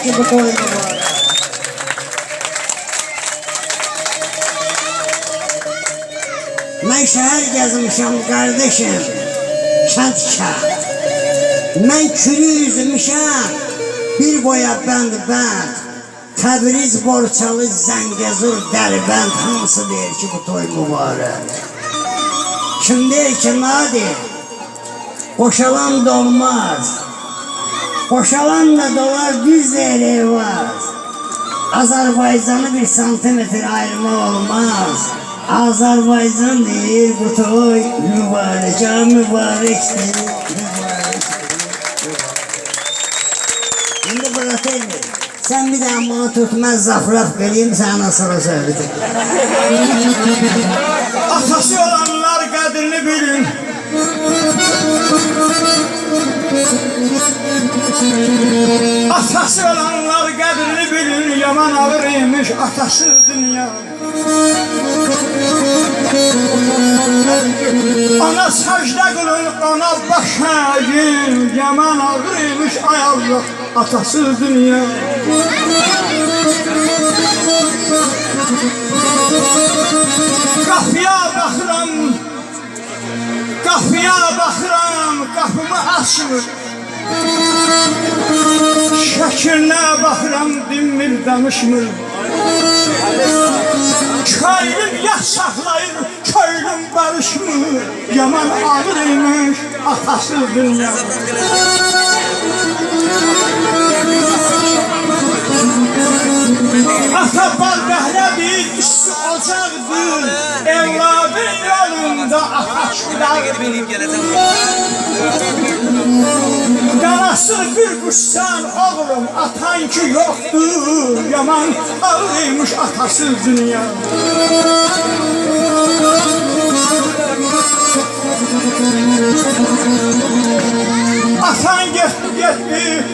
ki bu toyunu var. Ben şehir gezmişim kardeşim, Şantıka. Ben külü yüzmüşüm, bir boya bənd. Təbriz, Borçalı, Zəngəzur, Dərbənd hamısı deyir ki bu toy mübarək. Kim deyir ki nadir, boşalan da olmaz, boşalan da dolar düz deyir eyvaz. Azərbaycanı bir santimetr ayırma olmaz. Azərbaycan deyir bu toy mübarək, mübarəkdir. Şimdi bırakayım. Sen bir daha bana tutmaz zafraf vereyim, sana sonra söyleyeceğim. Atası olanlar kadrini bilin. Atası olanlar kadrini bilin. Yaman ağırıymış atası dünya. Ona secde kılın, ona başa eğin. Yaman ağırıymış ay Allah atası dünya. Kapıya bakıram, kapıya bakıram, kapımı açmır. Şəklinə bakıram, dinmir, danışmır. Köylüm yaş saxlayır, köylüm barışmır. Yaman ağırıymış atası dünya. Ata bal bəhlədir, üstü ocaqdır. Evladın yolunda ataşlar. Qarası bir quşsan oğlum, atan ki yoktur. Yaman ağırıymış atası dünya. Atan getdi,